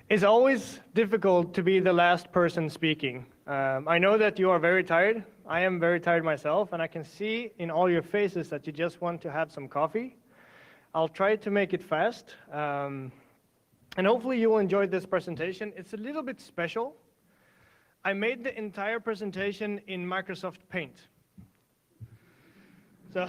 It's always difficult to be the last person speaking. I know that you are very tired. I am very tired myself, and I can see in all your faces that you just want to have some coffee. I'll try to make it fast, and hopefully you will enjoy this presentation. It's a little bit special. I made the entire presentation in Microsoft Paint. So.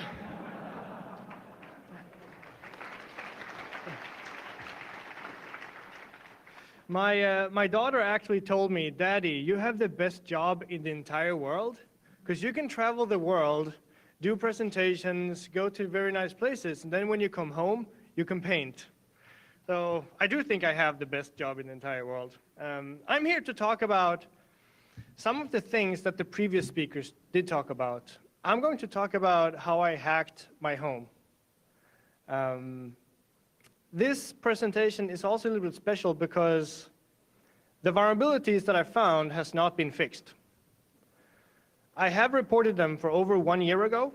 My daughter actually told me, "Daddy, you have the best job in the entire world, because you can travel the world, do presentations, go to very nice places, and then when you come home, you can paint." So I do think I have the best job in the entire world. I'm here to talk about some of the things that the previous speakers did talk about. I'm going to talk about how I hacked my home. This presentation is also a little bit special because the vulnerabilities that I found has not been fixed. I have reported them for over 1 year ago,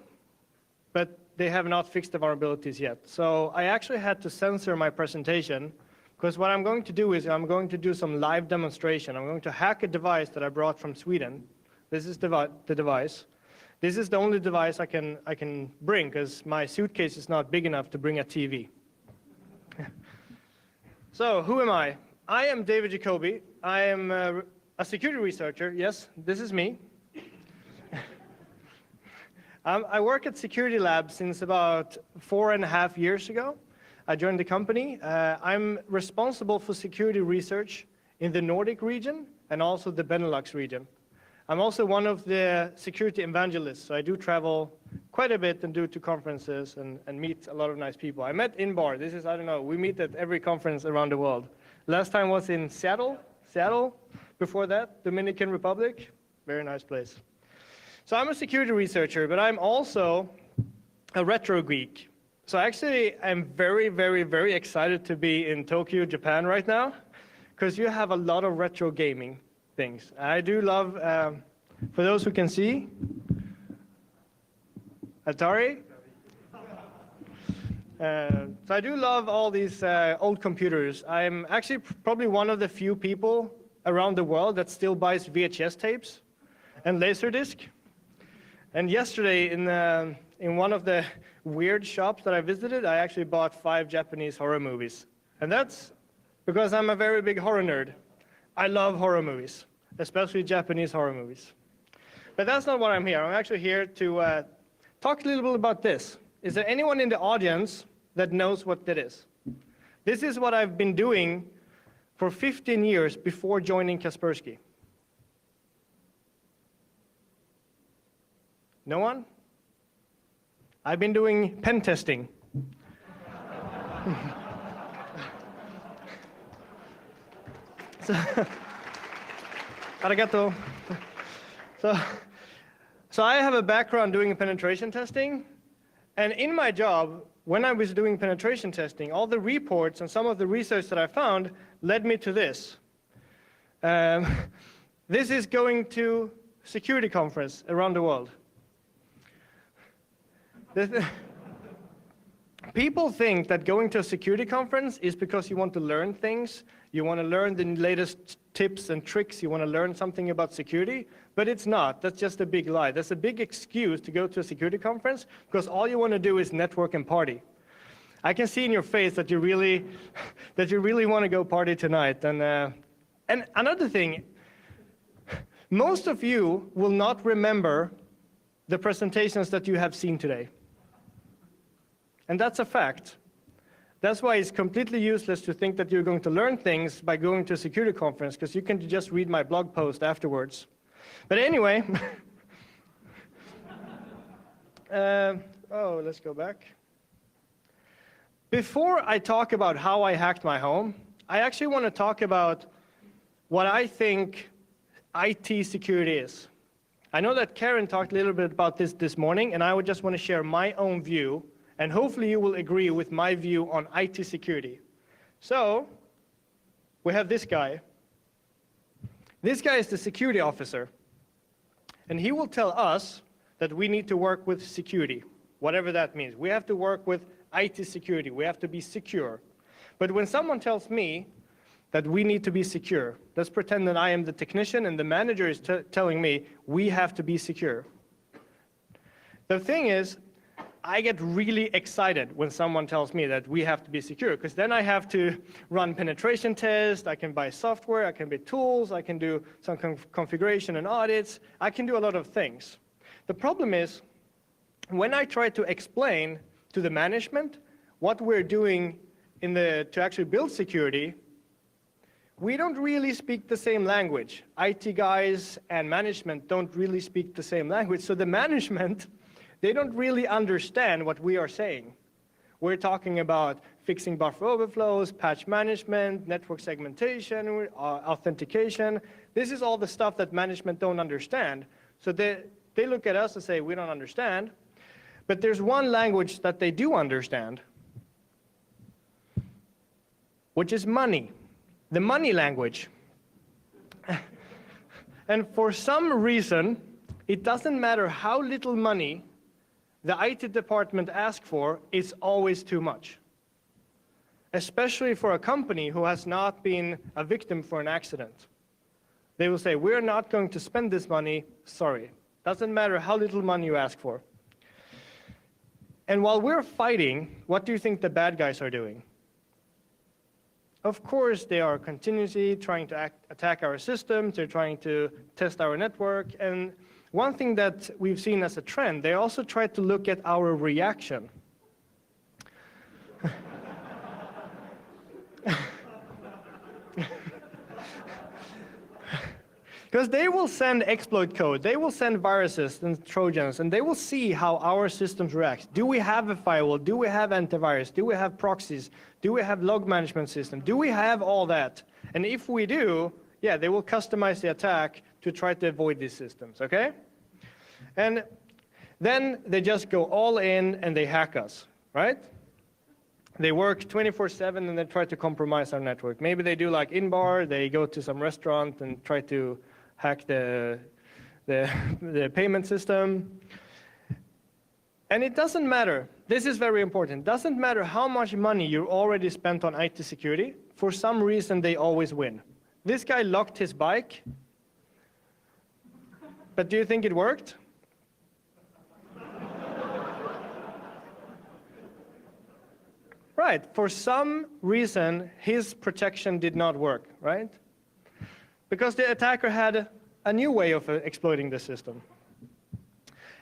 but they have not fixed the vulnerabilities yet. So I actually had to censor my presentation because what I'm going to do is I'm going to do some live demonstration. I'm going to hack a device that I brought from Sweden. This is the device. This is the only device I can bring because my suitcase is not big enough to bring a TV. So, who am I? I am David Jacoby. I am a security researcher. Yes, this is me. I work at Security Lab since about 4.5 years ago. I joined the company. I'm responsible for security research in the Nordic region and also the Benelux region. I'm also one of the security evangelists, so I do travel quite a bit and do to conferences and meet a lot of nice people. I met Inbar. This is, I don't know, we meet at every conference around the world. Last time was in Seattle. Before that, Dominican Republic. Very nice place. So I'm a security researcher, but I'm also a retro geek. So actually, I'm very, very, very excited to be in Tokyo, Japan right now, because you have a lot of retro gaming things. I do love, for those who can see, Atari. So I do love all these old computers. I'm actually probably one of the few people around the world that still buys VHS tapes and Laserdisc. And yesterday, in one of the weird shops that I visited, I actually bought 5 Japanese horror movies. And that's because I'm a very big horror nerd. I love horror movies, especially Japanese horror movies. But that's not why I'm here. I'm actually here to talk a little bit about this. Is there anyone in the audience that knows what that is? This is what I've been doing for 15 years before joining Kaspersky. No one? I've been doing pen testing. Arigato. So I have a background doing penetration testing, and in my job, when I was doing penetration testing, all the reports and some of the research that I found led me to this. This is going to security conference around the world. People think that going to a security conference is because you want to learn things, you want to learn the latest tips and tricks, you want to learn something about security, but it's not. That's just a big lie. That's a big excuse to go to a security conference because all you want to do is network and party. I can see in your face that you really want to go party tonight. And another thing, most of you will not remember the presentations that you have seen today. And that's a fact. That's why it's completely useless to think that you're going to learn things by going to a security conference, because you can just read my blog post afterwards. But anyway, let's go back. Before I talk about how I hacked my home, I actually want to talk about what I think IT security is. I know that Karen talked a little bit about this morning, and I would just want to share my own view, and hopefully you will agree with my view on IT security. So, we have this guy. This guy is the security officer, and he will tell us that we need to work with security, whatever that means. We have to work with IT security. We have to be secure. But when someone tells me that we need to be secure. Let's pretend that I am the technician and the manager is telling me we have to be secure. The thing is, I get really excited when someone tells me that we have to be secure, because then I have to run penetration tests, I can buy software, I can buy tools, I can do some configuration and audits, I can do a lot of things. The problem is, when I try to explain to the management what we're doing to actually build security, we don't really speak the same language. IT guys and management don't really speak the same language, so the management, they don't really understand what we are saying. We're talking about fixing buffer overflows, patch management, network segmentation, authentication. This is all the stuff that management don't understand. So they look at us and say, we don't understand. But there's one language that they do understand, which is money. The money language. And for some reason, it doesn't matter how little money the IT department asks for, it's always too much. Especially for a company who has not been a victim for an accident. They will say, we're not going to spend this money, sorry. Doesn't matter how little money you ask for. And while we're fighting, what do you think the bad guys are doing? Of course, they are continuously trying to attack our systems, they're trying to test our network, and one thing that we've seen as a trend, they also try to look at our reaction. Because they will send exploit code, they will send viruses and Trojans, and they will see how our systems react. Do we have a firewall? Do we have antivirus? Do we have proxies? Do we have log management system? Do we have all that? And if we do, yeah, they will customize the attack to try to avoid these systems, okay? And then they just go all in and they hack us, right? They work 24/7 and they try to compromise our network. Maybe they do like in-bar, they go to some restaurant and try to hack the payment system. And it doesn't matter, this is very important, it doesn't matter how much money you already spent on IT security, for some reason they always win. This guy locked his bike, but do you think it worked? Right, for some reason his protection did not work, right? Because the attacker had a new way of exploiting the system.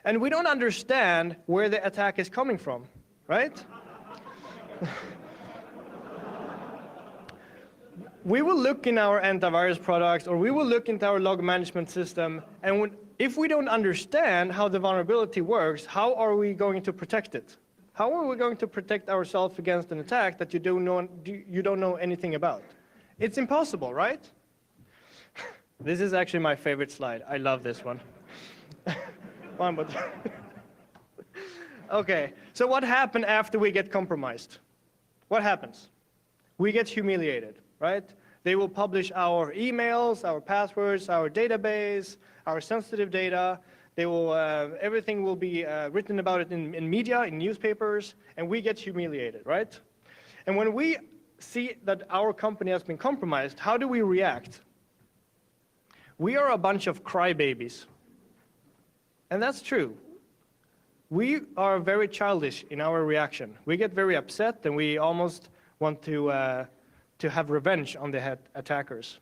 And we don't understand where the attack is coming from, right? We will look in our antivirus products, or we will look into our log management system, and if we don't understand how the vulnerability works, how are we going to protect it? How are we going to protect ourselves against an attack that you don't know anything about? It's impossible, right? This is actually my favorite slide. I love this one. Okay, so what happened after we get compromised? What happens? We get humiliated, right? They will publish our emails, our passwords, our database, our sensitive data. They will, everything will be written about it in media, in newspapers, and we get humiliated, right? And when we see that our company has been compromised, how do we react? We are a bunch of crybabies. And that's true. We are very childish in our reaction. We get very upset and we almost want to have revenge on the attackers.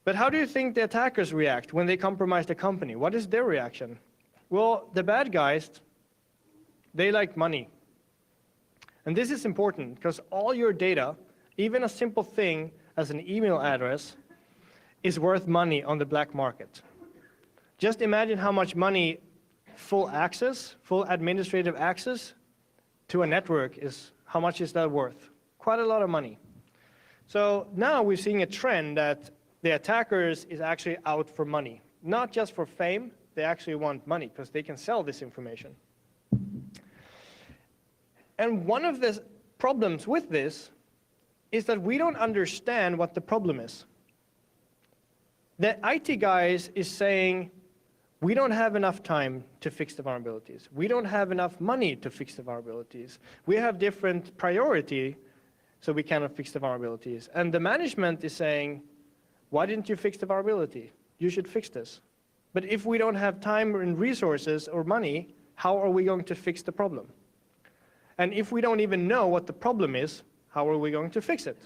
But how do you think the attackers react when they compromise the company? What is their reaction? Well, the bad guys, they like money. And this is important because all your data, even a simple thing as an email address, is worth money on the black market. Just imagine how much money full access, full administrative access to a network is, how much is that worth? Quite a lot of money. So now we're seeing a trend that the attackers is actually out for money. Not just for fame, they actually want money because they can sell this information. And one of the problems with this is that we don't understand what the problem is. The IT guys is saying, we don't have enough time to fix the vulnerabilities. We don't have enough money to fix the vulnerabilities. We have different priority, so we cannot fix the vulnerabilities. And the management is saying, why didn't you fix the vulnerability? You should fix this. But if we don't have time and resources or money, how are we going to fix the problem? And if we don't even know what the problem is, how are we going to fix it?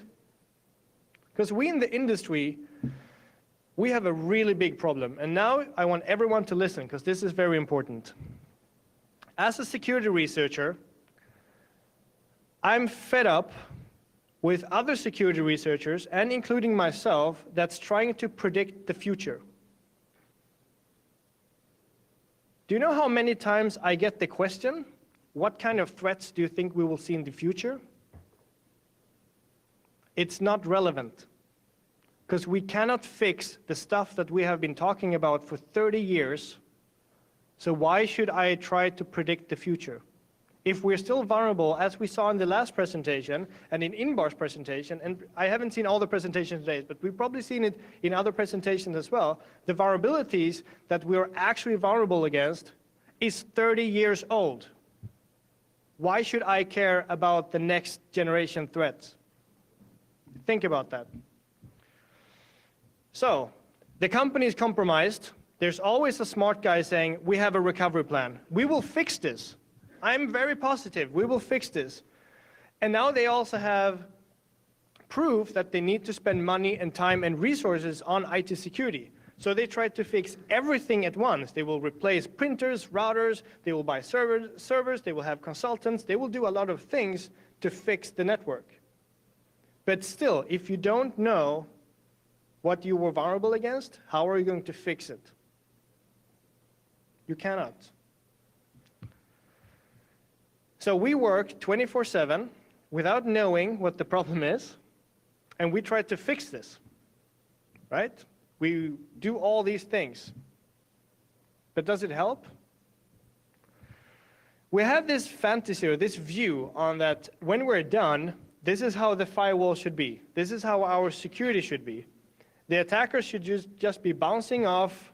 Because we in the industry, we have a really big problem. And now I want everyone to listen, because this is very important. As a security researcher, I'm fed up with other security researchers, and including myself, that's trying to predict the future. Do you know how many times I get the question, what kind of threats do you think we will see in the future? It's not relevant, because we cannot fix the stuff that we have been talking about for 30 years, so why should I try to predict the future? If we're still vulnerable, as we saw in the last presentation and in Inbar's presentation, and I haven't seen all the presentations today, but we've probably seen it in other presentations as well, the vulnerabilities that we're actually vulnerable against is 30 years old. Why should I care about the next generation threats? Think about that. So, the company is compromised. There's always a smart guy saying, we have a recovery plan. We will fix this. I'm very positive, we will fix this. And now they also have proof that they need to spend money and time and resources on IT security. So they try to fix everything at once. They will replace printers, routers, they will buy servers, they will have consultants, they will do a lot of things to fix the network. But still, if you don't know what you were vulnerable against, how are you going to fix it? You cannot. So we work 24/7 without knowing what the problem is, and we try to fix this, right? We do all these things. But does it help? We have this fantasy or this view on that when we're done, this is how the firewall should be. This is how our security should be. The attackers should just be bouncing off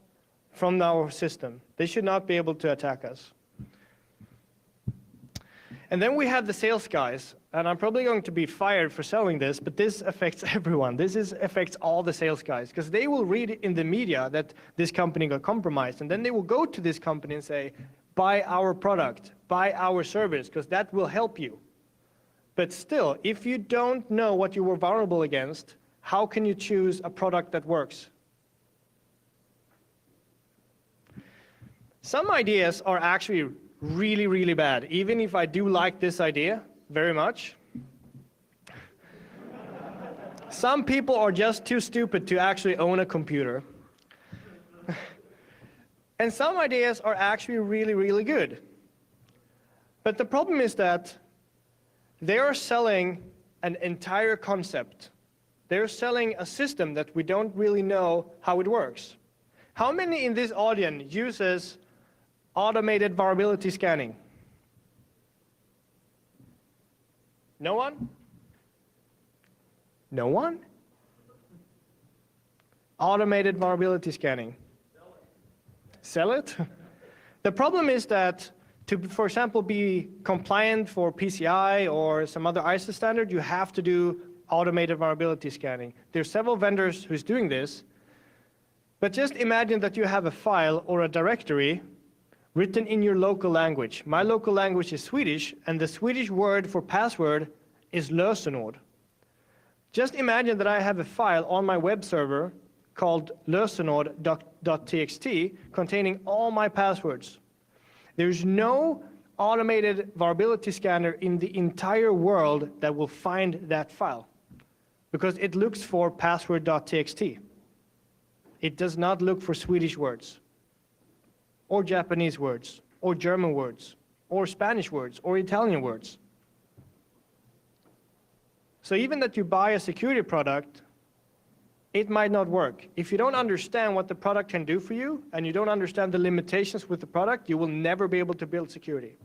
from our system. They should not be able to attack us. And then we have the sales guys, and I'm probably going to be fired for selling this, but this affects everyone. This affects all the sales guys, because they will read in the media that this company got compromised, and then they will go to this company and say, buy our product, buy our service, because that will help you. But still, if you don't know what you were vulnerable against, how can you choose a product that works? Some ideas are actually really, really bad, even if I do like this idea very much. Some people are just too stupid to actually own a computer. And some ideas are actually really, really good. But the problem is that they are selling an entire concept. They're selling a system that we don't really know how it works. How many in this audience uses automated vulnerability scanning? No one? No one? Automated vulnerability scanning. Sell it? The problem is that to, for example, be compliant for PCI or some other ISO standard, you have to do automated vulnerability scanning. There's several vendors who's doing this, but just imagine that you have a file or a directory written in your local language. My local language is Swedish, and the Swedish word for password is lösenord. Just imagine that I have a file on my web server called lösenord.txt containing all my passwords. There's no automated vulnerability scanner in the entire world that will find that file, because it looks for password.txt. It does not look for Swedish words, or Japanese words, or German words, or Spanish words, or Italian words. So even that you buy a security product, it might not work. If you don't understand what the product can do for you, and you don't understand the limitations with the product, you will never be able to build security.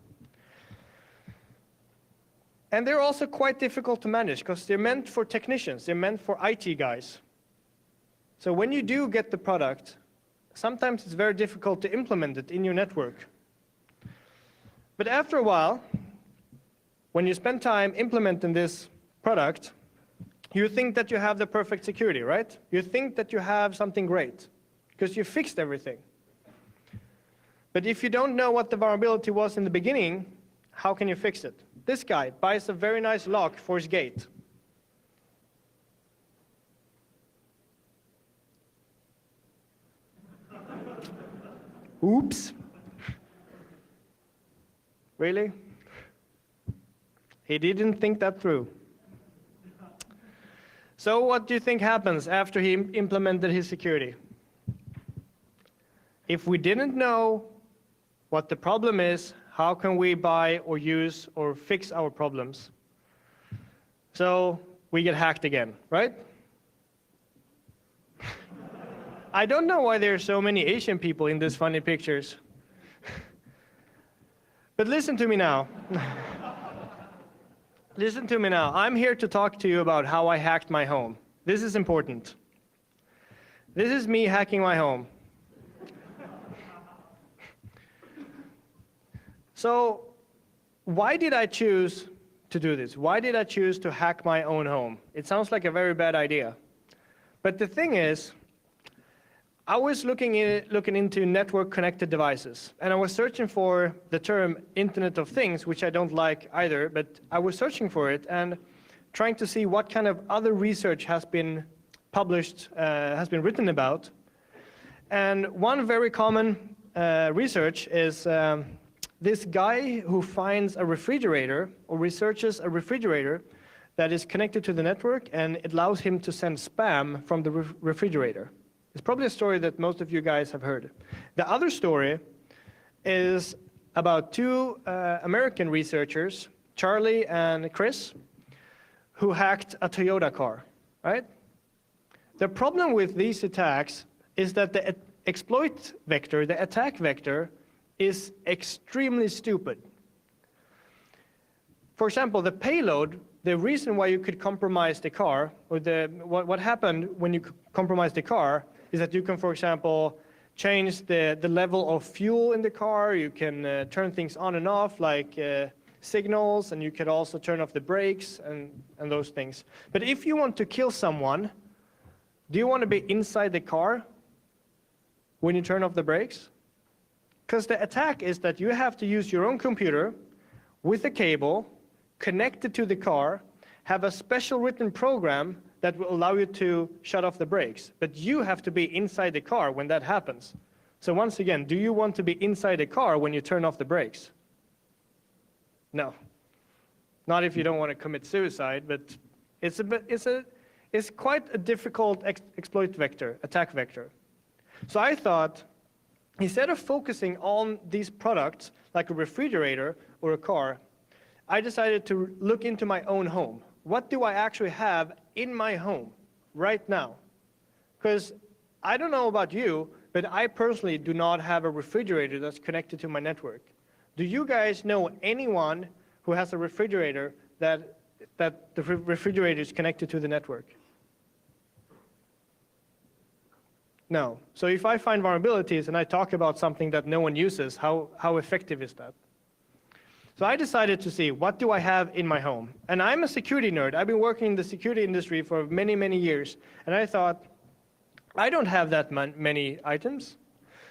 And they're also quite difficult to manage, because they're meant for technicians, they're meant for IT guys. So when you do get the product, sometimes it's very difficult to implement it in your network. But after a while, when you spend time implementing this product, you think that you have the perfect security, right? You think that you have something great because you fixed everything. But if you don't know what the vulnerability was in the beginning, how can you fix it? This guy buys a very nice lock for his gate. Oops. Really? He didn't think that through. So what do you think happens after he implemented his security? If we didn't know what the problem is, how can we buy or use or fix our problems? So we get hacked again, right? I don't know why there are so many Asian people in these funny pictures. But listen to me now. Listen to me now. I'm here to talk to you about how I hacked my home. This is important. This is me hacking my home. So why did I choose to do this? Why did I choose to hack my own home? It sounds like a very bad idea. But the thing is, I was looking into network-connected devices, and I was searching for the term Internet of Things, which I don't like either, but I was searching for it and trying to see what kind of other research has been published, has been written about. And one very common research is this guy who finds a refrigerator or researches a refrigerator that is connected to the network, and it allows him to send spam from the refrigerator. It's probably a story that most of you guys have heard. The other story is about two American researchers, Charlie and Chris, who hacked a Toyota car, right? The problem with these attacks is that the exploit vector, the attack vector, is extremely stupid. For example, the payload, the reason why you could compromise the car, or what happened when you compromise the car, is that you can, for example, change the level of fuel in the car. You can turn things on and off, like signals, and you can also turn off the brakes and those things. But if you want to kill someone, do you want to be inside the car when you turn off the brakes? Because the attack is that you have to use your own computer with a cable, connected to the car, have a special written program that will allow you to shut off the brakes. But you have to be inside the car when that happens. So once again, do you want to be inside the car when you turn off the brakes? No. Not if you don't want to commit suicide, but it's quite a difficult exploit vector, attack vector. So I thought, instead of focusing on these products, like a refrigerator or a car, I decided to look into my own home. What do I actually have in my home right now? Because I don't know about you, but I personally do not have a refrigerator that's connected to my network. Do you guys know anyone who has a refrigerator that the refrigerator is connected to the network? No. So if I find vulnerabilities and I talk about something that no one uses, how effective is that? So I decided to see, what do I have in my home? And I'm a security nerd. I've been working in the security industry for many, many years. And I thought, I don't have that many items.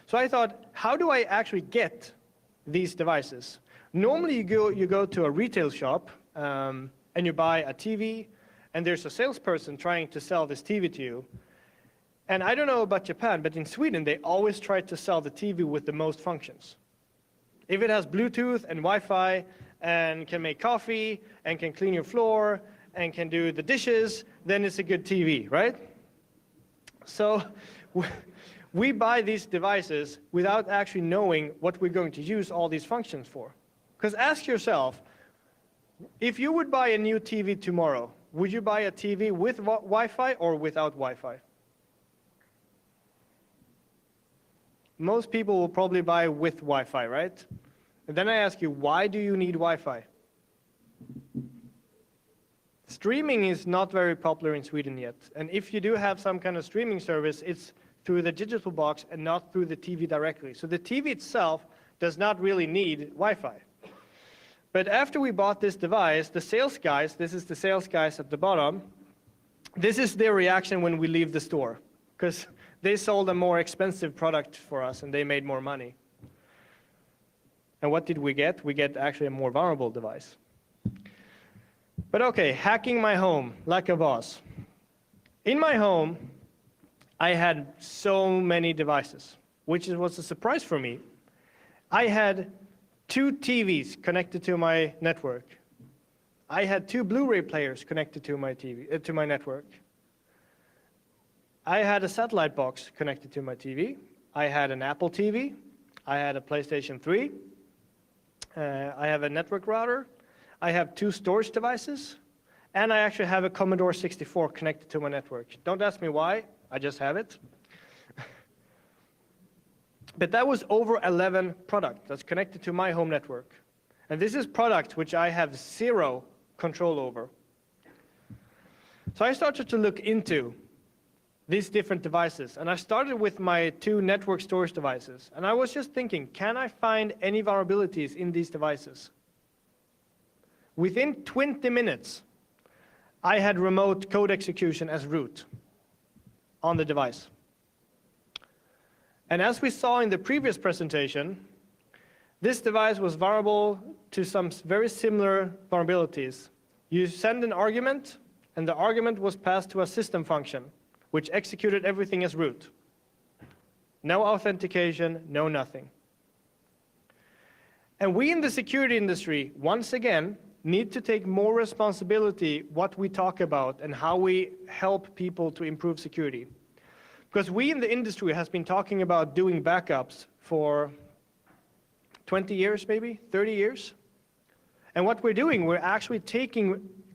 So I thought, how do I actually get these devices? Normally you go to a retail shop and you buy a TV, and there's a salesperson trying to sell this TV to you. And I don't know about Japan, but in Sweden, they always try to sell the TV with the most functions. If it has Bluetooth and Wi-Fi and can make coffee and can clean your floor and can do the dishes, then it's a good TV, right? So we buy these devices without actually knowing what we're going to use all these functions for. Because ask yourself, if you would buy a new TV tomorrow, would you buy a TV with Wi-Fi or without Wi-Fi? Most people will probably buy with Wi-Fi, right? And then I ask you, why do you need Wi-Fi? Streaming is not very popular in Sweden yet. And if you do have some kind of streaming service, it's through the digital box and not through the TV directly. So the TV itself does not really need Wi-Fi. But after we bought this device, the sales guys, this is the sales guys at the bottom, this is their reaction when we leave the store, because they sold a more expensive product for us and they made more money. And what did we get? We get actually a more vulnerable device. But okay, hacking my home like a boss. In my home, I had so many devices, which was a surprise for me. I had 2 TVs connected to my network. I had 2 Blu-ray players connected to my to my network. I had a satellite box connected to my TV. I had an Apple TV. I had a PlayStation 3. I have a network router. I have 2 storage devices. And I actually have a Commodore 64 connected to my network. Don't ask me why. I just have it. But that was over 11 products that's connected to my home network. And this is product which I have 0 control over. So I started to look into these different devices. And I started with my 2 network storage devices. And I was just thinking, can I find any vulnerabilities in these devices? Within 20 minutes, I had remote code execution as root on the device. And as we saw in the previous presentation, this device was vulnerable to some very similar vulnerabilities. You send an argument, and the argument was passed to a system function, which executed everything as root. No authentication, no nothing. And we in the security industry, once again, need to take more responsibility what we talk about and how we help people to improve security. Because we in the industry has been talking about doing backups for 20 years, maybe 30 years. And what we're doing, we're actually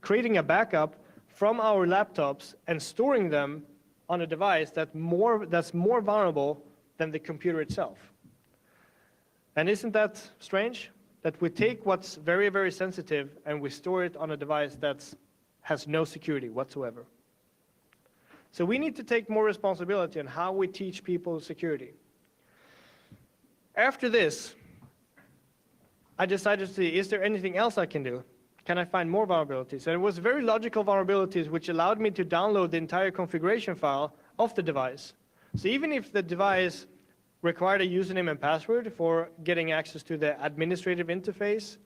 creating a backup from our laptops and storing them on a device that's more vulnerable than the computer itself. And isn't that strange? That we take what's very, very sensitive and we store it on a device that has no security whatsoever. So we need to take more responsibility on how we teach people security. After this, I decided to see, is there anything else I can do? Can I find more vulnerabilities? And it was very logical vulnerabilities which allowed me to download the entire configuration file of the device. So even if the device required a username and password for getting access to the administrative interface,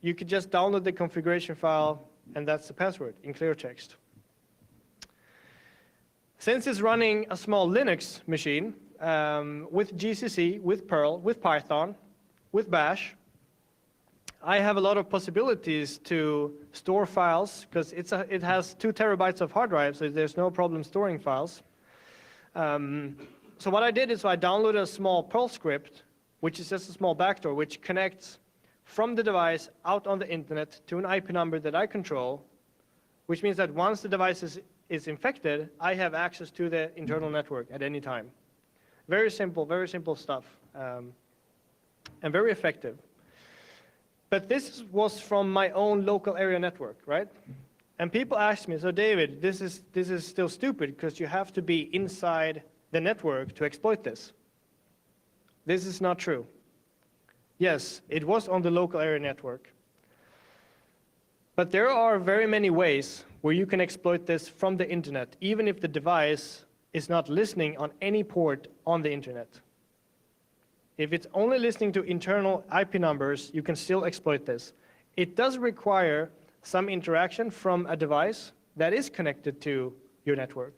you could just download the configuration file and that's the password in clear text. Since it's running a small Linux machine with GCC, with Perl, with Python, with Bash, I have a lot of possibilities to store files because it has 2 terabytes of hard drive, so there's no problem storing files. So what I did is I downloaded a small Perl script, which is just a small backdoor, which connects from the device out on the internet to an IP number that I control, which means that once the device is infected, I have access to the internal network at any time. Very simple stuff, and very effective. But this was from my own local area network, right? And people ask me, so David, this is still stupid because you have to be inside the network to exploit this. This is not true. Yes, it was on the local area network. But there are very many ways where you can exploit this from the internet, even if the device is not listening on any port on the internet. If it's only listening to internal IP numbers, you can still exploit this. It does require some interaction from a device that is connected to your network.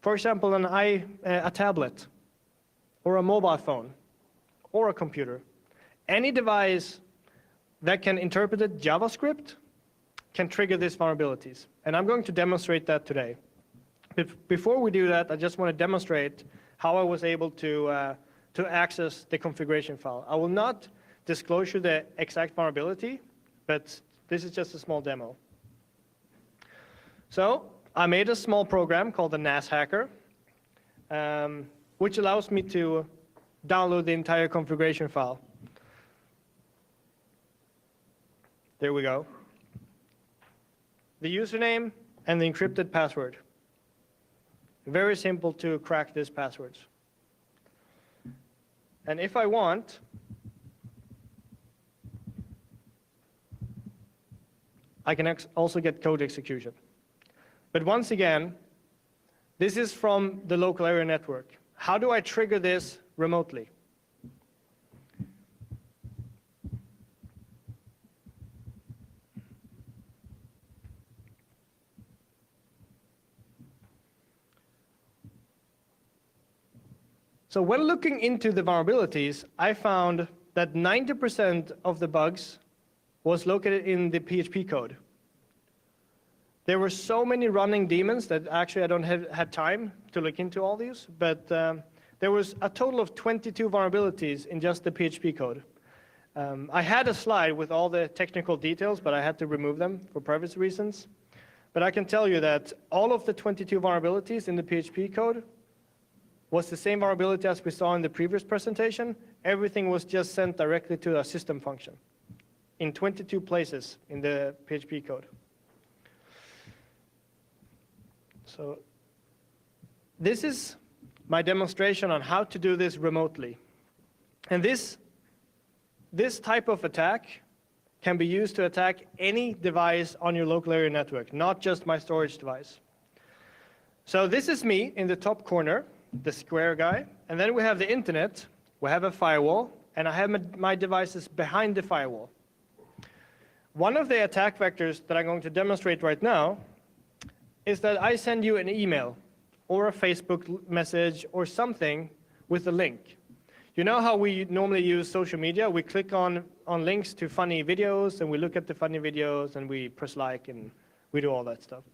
For example, a tablet, or a mobile phone, or a computer. Any device that can interpret JavaScript can trigger these vulnerabilities. And I'm going to demonstrate that today. Before we do that, I just want to demonstrate how I was able to access the configuration file. I will not disclose you the exact vulnerability, but this is just a small demo. So I made a small program called the NAS Hacker, which allows me to download the entire configuration file. There we go. The username and the encrypted password. Very simple to crack these passwords. And if I want, I can also get code execution. But once again, this is from the local area network. How do I trigger this remotely? So when looking into the vulnerabilities, I found that 90% of the bugs was located in the PHP code. There were so many running daemons that actually I don't have had time to look into all these, but there was a total of 22 vulnerabilities in just the PHP code. I had a slide with all the technical details, but I had to remove them for privacy reasons. But I can tell you that all of the 22 vulnerabilities in the PHP code was the same vulnerability as we saw in the previous presentation. Everything was just sent directly to a system function in 22 places in the PHP code. So this is my demonstration on how to do this remotely. And this type of attack can be used to attack any device on your local area network, not just my storage device. So this is me in the top corner, the square guy, and then we have the internet, we have a firewall, and I have my devices behind the firewall. One of the attack vectors that I'm going to demonstrate right now is that I send you an email or a Facebook message or something with a link. You know how we normally use social media? We click on links to funny videos, and we look at the funny videos, and we press like, and we do all that stuff.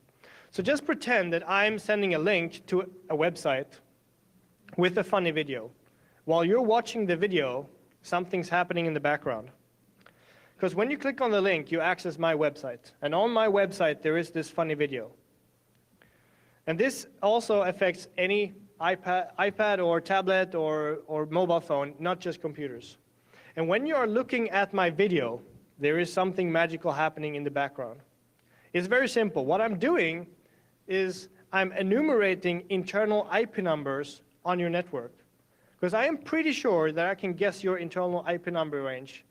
So just pretend that I'm sending a link to a website with a funny video. While you're watching the video, something's happening in the background. Because when you click on the link, you access my website. And on my website, there is this funny video. And this also affects any iPad or tablet or mobile phone, not just computers. And when you are looking at my video, there is something magical happening in the background. It's very simple. What I'm doing is I'm enumerating internal IP numbers on your network. Because I am pretty sure that I can guess your internal IP number range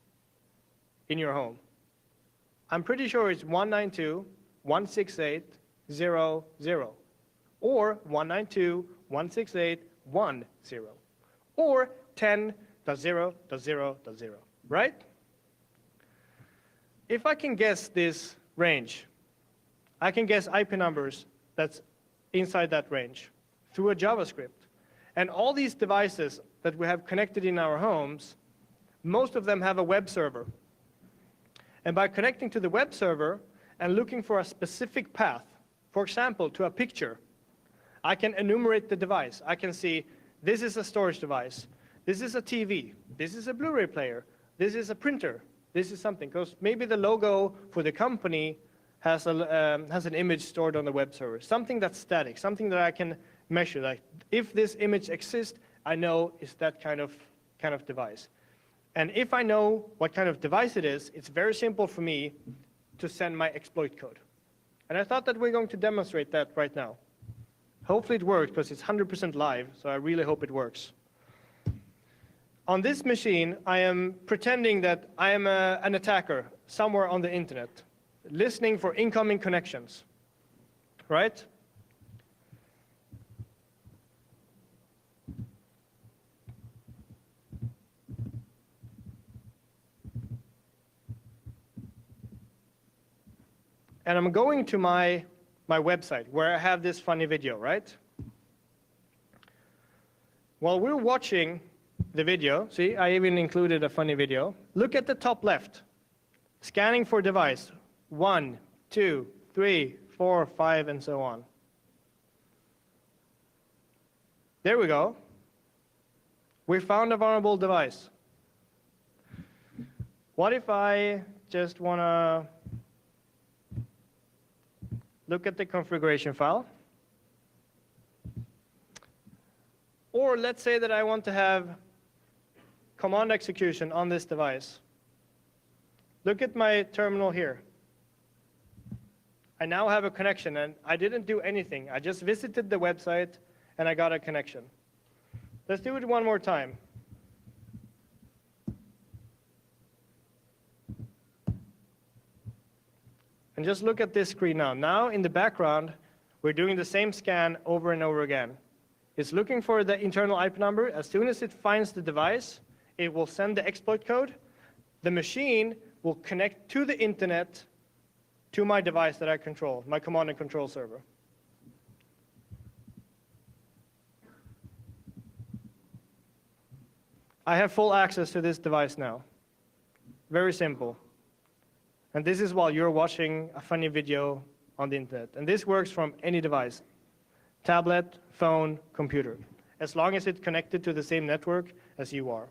in your home. I'm pretty sure it's 192.168.0.0 or 192.168.1.0 or 10.0.0.0, right? If I can guess this range, I can guess IP numbers that's inside that range through a JavaScript. And all these devices that we have connected in our homes, most of them have a web server. And by connecting to the web server and looking for a specific path, for example, to a picture, I can enumerate the device. I can see this is a storage device, this is a TV, this is a Blu-ray player, this is a printer, this is something. Because maybe the logo for the company has an image stored on the web server, something that's static, something that I can measure. Like if this image exists, I know it's that kind of device. And if I know what kind of device it is, it's very simple for me to send my exploit code. And I thought that we're going to demonstrate that right now. Hopefully it works, because it's 100% live, so I really hope it works. On this machine, I am pretending that I am an attacker somewhere on the internet, listening for incoming connections, right? And I'm going to my website where I have this funny video, right? While we're watching the video, see, I even included a funny video. Look at the top left. Scanning for device. 1, 2, 3, 4, 5, and so on. There we go. We found a vulnerable device. What if I just want to look at the configuration file? Or let's say that I want to have command execution on this device. Look at my terminal here. I now have a connection, and I didn't do anything. I just visited the website, and I got a connection. Let's do it one more time. And And just look at this screen now. Now, in the background, we're doing the same scan over and over again. It's looking for the internal IP number. As soon as it finds the device, it will send the exploit code. The machine will connect to the internet to my device that I control, my command and control server. I have full access to this device now. Very simple. And this is while you're watching a funny video on the internet. And this works from any device, tablet, phone, computer, as long as it's connected to the same network as you are.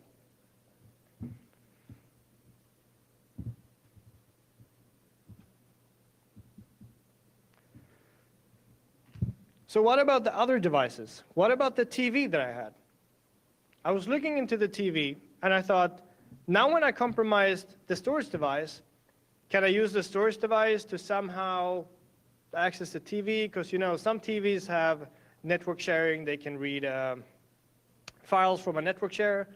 So what about the other devices? What about the TV that I had? I was looking into the TV, and I thought, now when I compromised the storage device, can I use the storage device to somehow access the TV? Because, you know, some TVs have network sharing. They can read files from a network share.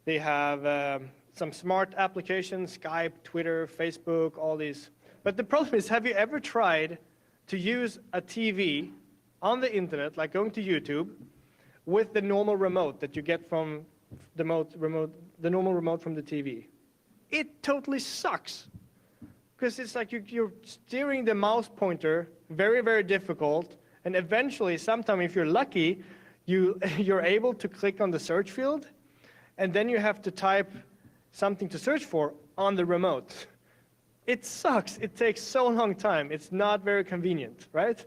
They have some smart applications, Skype, Twitter, Facebook, all these. But the problem is, have you ever tried to use a TV on the internet, like going to YouTube, with the normal remote that you get from the normal remote from the TV? It totally sucks. Because it's like you're steering the mouse pointer, very, very difficult, and eventually, sometime if you're lucky, you're able to click on the search field, and then you have to type something to search for on the remote. It sucks. It takes so long time. It's not very convenient, right?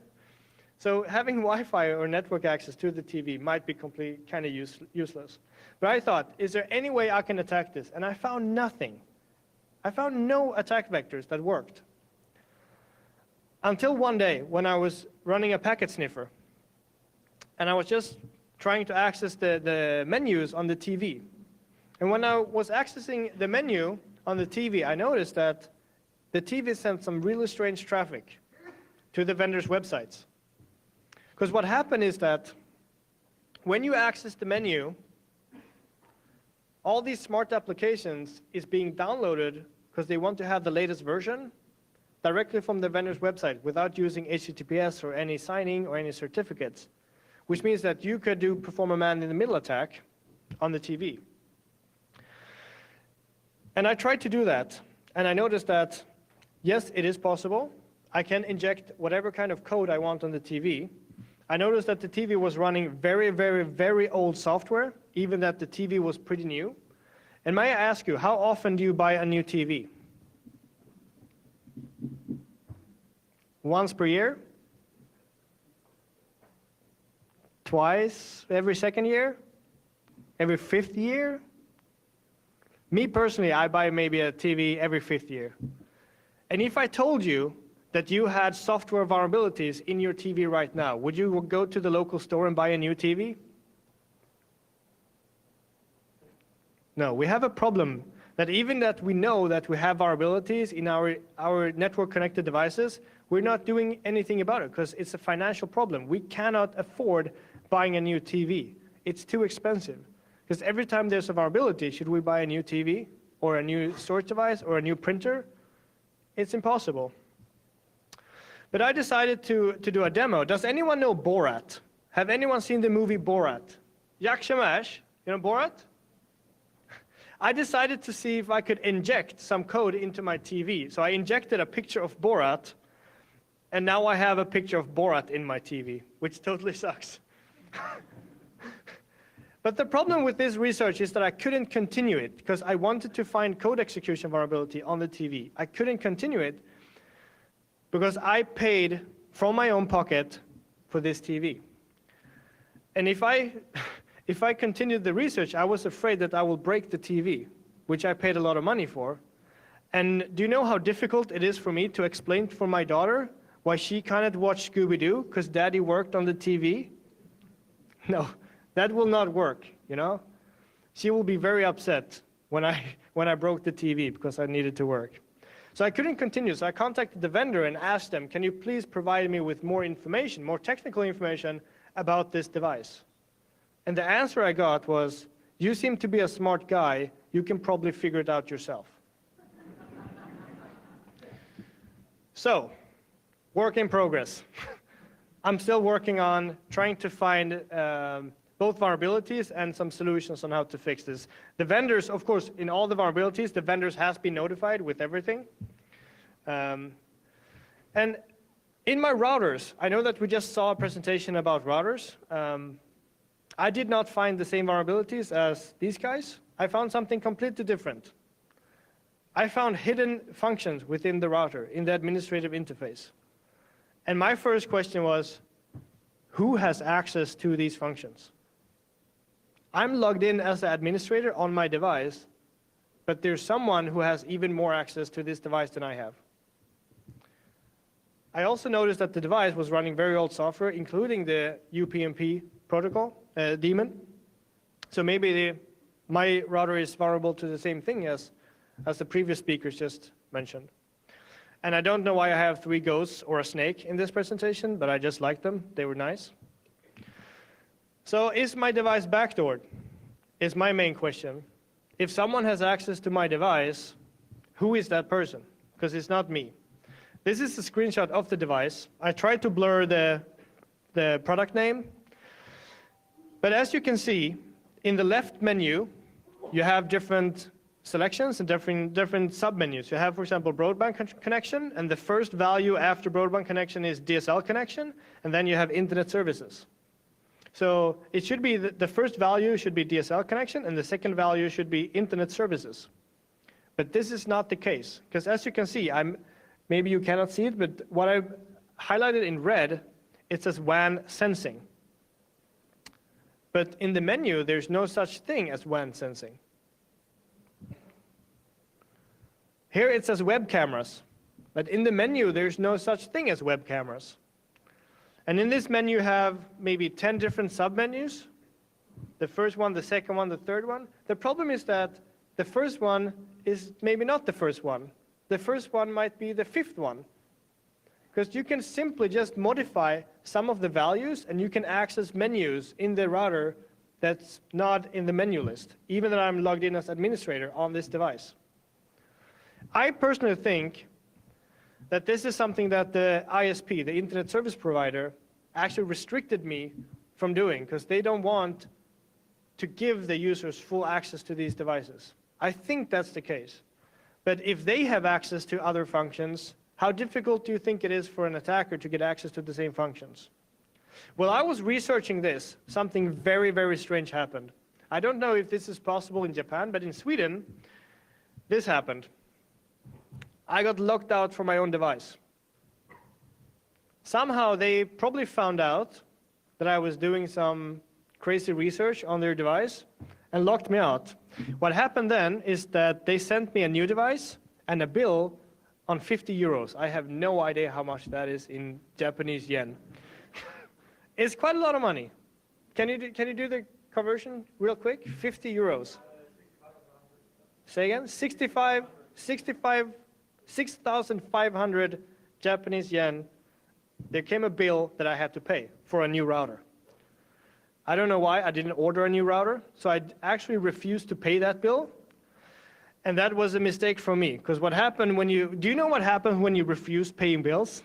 So having Wi-Fi or network access to the TV might be completely kind of useless. But I thought, is there any way I can attack this? And I found nothing. I found no attack vectors that worked. Until one day when I was running a packet sniffer, and I was just trying to access the menus on the TV. And when I was accessing the menu on the TV, I noticed that the TV sent some really strange traffic to the vendor's websites. Because what happened is that when you access the menu, all these smart applications is being downloaded because they want to have the latest version directly from the vendor's website without using HTTPS or any signing or any certificates, which means that you could perform a man-in-the-middle attack on the TV. And I tried to do that, and I noticed that, yes, it is possible. I can inject whatever kind of code I want on the TV. I noticed that the TV was running very, very, very old software, even that the TV was pretty new. And may I ask you, how often do you buy a new TV? Once per year? Twice every second year? Every fifth year? Me personally, I buy maybe a TV every fifth year. And if I told you that you had software vulnerabilities in your TV right now, would you go to the local store and buy a new TV? No, we have a problem that even that we know that we have vulnerabilities in our network-connected devices, we're not doing anything about it because it's a financial problem. We cannot afford buying a new TV. It's too expensive. Because every time there's a vulnerability, should we buy a new TV or a new storage device or a new printer? It's impossible. But I decided to do a demo. Does anyone know Borat? Have anyone seen the movie Borat? Yak Shamash, you know Borat? I decided to see if I could inject some code into my TV. So I injected a picture of Borat, and now I have a picture of Borat in my TV, which totally sucks. But the problem with this research is that I couldn't continue it because I wanted to find code execution vulnerability on the TV. I couldn't continue it because I paid from my own pocket for this TV. And if I continued the research, I was afraid that I will break the TV, which I paid a lot of money for. And do you know how difficult it is for me to explain for my daughter why she cannot watch Scooby-Doo because Daddy worked on the TV? No, that will not work, you know? She will be very upset when I broke the TV because I needed to work. So I couldn't continue, so I contacted the vendor and asked them, can you please provide me with more information, more technical information about this device? And the answer I got was, you seem to be a smart guy, you can probably figure it out yourself. So, work in progress. I'm still working on trying to find both vulnerabilities and some solutions on how to fix this. The vendors, of course, in all the vulnerabilities, the vendors has been notified with everything. And in my routers, I know that we just saw a presentation about routers. I did not find the same vulnerabilities as these guys. I found something completely different. I found hidden functions within the router in the administrative interface. And my first question was, who has access to these functions? I'm logged in as an administrator on my device, but there's someone who has even more access to this device than I have. I also noticed that the device was running very old software, including the UPnP protocol, daemon. So maybe my router is vulnerable to the same thing as the previous speakers just mentioned. And I don't know why I have 3 ghosts or a snake in this presentation, but I just liked them. They were nice. So is my device backdoored? Is my main question. If someone has access to my device, who is that person? Because it's not me. This is a screenshot of the device. I tried to blur the product name. But as you can see, in the left menu, you have different selections and different sub-menus. You have, for example, broadband connection, and the first value after broadband connection is DSL connection, and then you have internet services. So it should be the first value should be DSL connection, and the second value should be internet services. But this is not the case, because as you can see, maybe you cannot see it, but what I've highlighted in red, it says WAN sensing. But in the menu, there's no such thing as WAN sensing. Here it says web cameras, but in the menu, there's no such thing as web cameras. And in this menu, you have maybe 10 different sub-menus. The first one, the second one, the third one. The problem is that the first one is maybe not the first one. The first one might be the 5th one. Because you can simply just modify some of the values, and you can access menus in the router that's not in the menu list, even though I'm logged in as administrator on this device. I personally think that this is something that the ISP, the internet service provider, actually restricted me from doing, because they don't want to give the users full access to these devices. I think that's the case. But if they have access to other functions, how difficult do you think it is for an attacker to get access to the same functions? Well, I was researching this. Something very, very strange happened. I don't know if this is possible in Japan, but in Sweden, this happened. I got locked out from my own device. Somehow they probably found out that I was doing some crazy research on their device and locked me out. What happened then is that they sent me a new device and a bill on 50 euros. I have no idea how much that is in Japanese yen. It's quite a lot of money. Can you do the conversion real quick? 50 euros. Say again? 6,500 Japanese yen. There came a bill that I had to pay for a new router. I don't know why I didn't order a new router, so I actually refused to pay that bill. And that was a mistake from me, because what happened when do you know what happens when you refuse paying bills?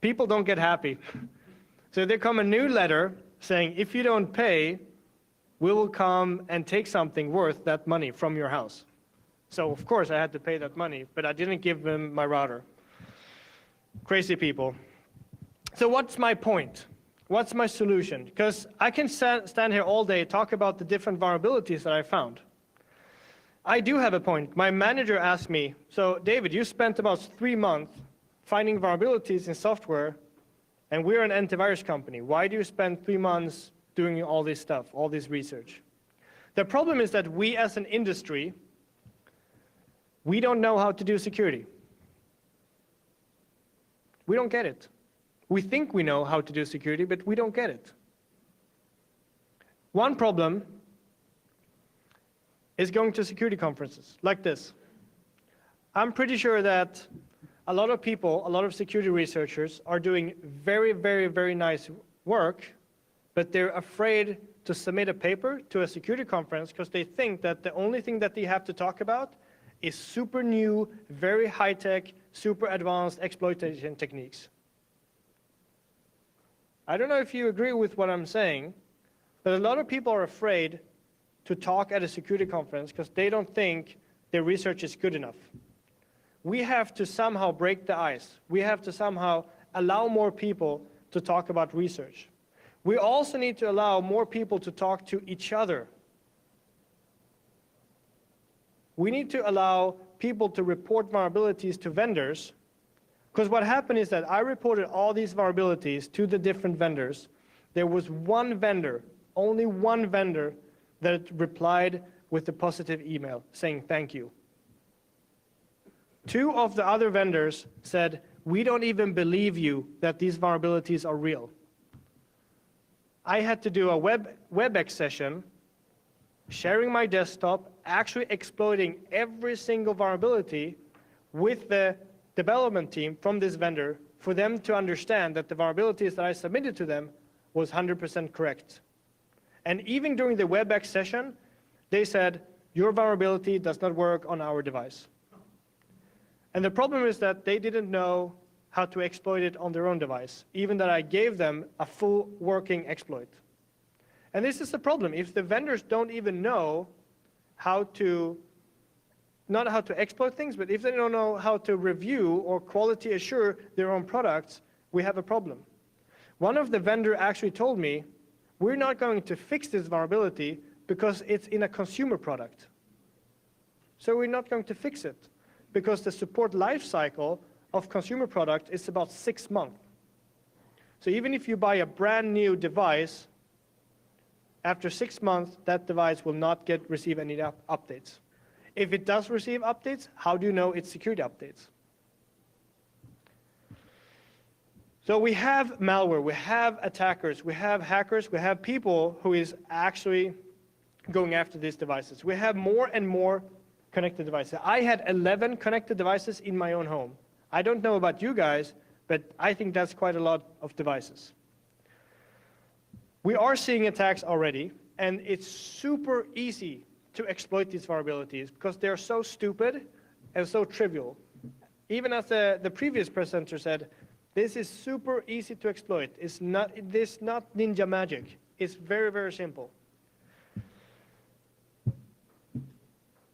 People don't get happy. So there come a new letter saying, if you don't pay, we will come and take something worth that money from your house. So of course I had to pay that money, but I didn't give them my router. Crazy people. So what's my point? What's my solution? Because I can stand here all day, talk about the different vulnerabilities that I found. I do have a point. My manager asked me, so David, you spent about 3 months finding vulnerabilities in software, and we're an antivirus company. Why do you spend 3 months doing all this stuff, all this research? The problem is that we as an industry, we don't know how to do security. We don't get it. We think we know how to do security, but we don't get it. One problem is going to security conferences like this. I'm pretty sure that a lot of people, a lot of security researchers are doing very, very, very nice work, but they're afraid to submit a paper to a security conference because they think that the only thing that they have to talk about is super new, very high-tech, super advanced exploitation techniques. I don't know if you agree with what I'm saying, but a lot of people are afraid to talk at a security conference because they don't think their research is good enough. We have to somehow break the ice. We have to somehow allow more people to talk about research. We also need to allow more people to talk to each other. We need to allow people to report vulnerabilities to vendors, because what happened is that I reported all these vulnerabilities to the different vendors. There was one vendor, only one vendor, that replied with a positive email saying thank you. 2 of the other vendors said, we don't even believe you that these vulnerabilities are real. I had to do a WebEx session, sharing my desktop, actually exploiting every single vulnerability with the development team from this vendor for them to understand that the vulnerabilities that I submitted to them was 100% correct. And even during the WebEx session, they said, your vulnerability does not work on our device. And the problem is that they didn't know how to exploit it on their own device, even that I gave them a full working exploit. And this is the problem. If the vendors don't even know how to, not how to exploit things, but if they don't know how to review or quality assure their own products, we have a problem. One of the vendors actually told me, we're not going to fix this vulnerability because it's in a consumer product. So we're not going to fix it because the support life cycle of consumer product is about 6 months. So even if you buy a brand new device, after 6 months, that device will not receive any updates. If it does receive updates, how do you know it's security updates? So we have malware, we have attackers, we have hackers, we have people who is actually going after these devices. We have more and more connected devices. I had 11 connected devices in my own home. I don't know about you guys, but I think that's quite a lot of devices. We are seeing attacks already, and it's super easy to exploit these vulnerabilities because they're so stupid and so trivial. Even as the previous presenter said, this is super easy to exploit. It's not ninja magic. It's very, very simple.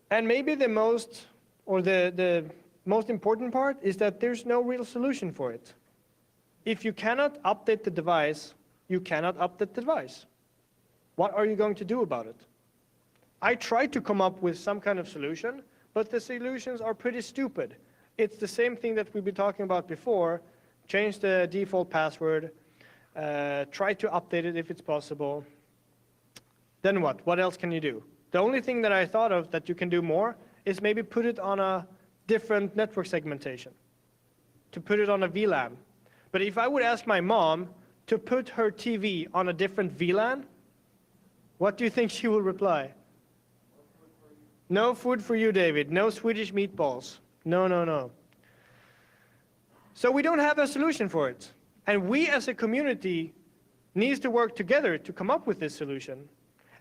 And maybe the most important part is that there's no real solution for it. If you cannot update the device, you cannot update the device. What are you going to do about it? I tried to come up with some kind of solution, but the solutions are pretty stupid. It's the same thing that we've been talking about before. Change the default password, try to update it if it's possible. Then what? What else can you do? The only thing that I thought of that you can do more is maybe put it on a different network segmentation, to put it on a VLAN. But if I would ask my mom to put her TV on a different VLAN, what do you think she will reply? No food for you, David. No Swedish meatballs. No, no, no. So we don't have a solution for it. And we as a community needs to work together to come up with this solution.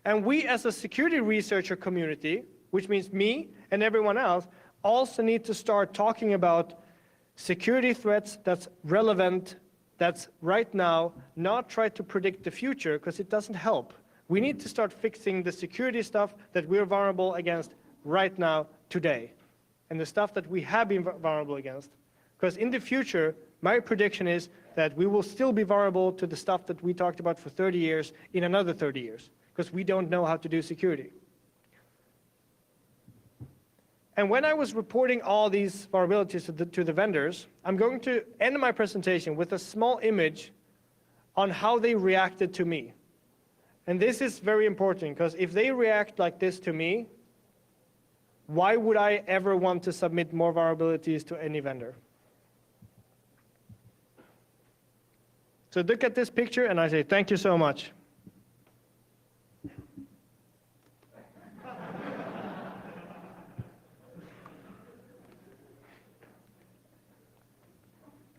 And we as a security researcher community, which means me and everyone else, also need to start talking about security threats that's relevant, that's right now, not try to predict the future because it doesn't help. We need to start fixing the security stuff that we're vulnerable against right now, today, and the stuff that we have been vulnerable against. Because in the future, my prediction is that we will still be vulnerable to the stuff that we talked about for 30 years in another 30 years, because we don't know how to do security. And when I was reporting all these vulnerabilities to the vendors, I'm going to end my presentation with a small image on how they reacted to me. And this is very important, because if they react like this to me, why would I ever want to submit more vulnerabilities to any vendor? So look at this picture and I say, thank you so much.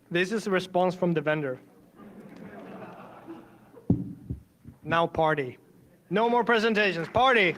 This is a response from the vendor. Now party. No more presentations, party.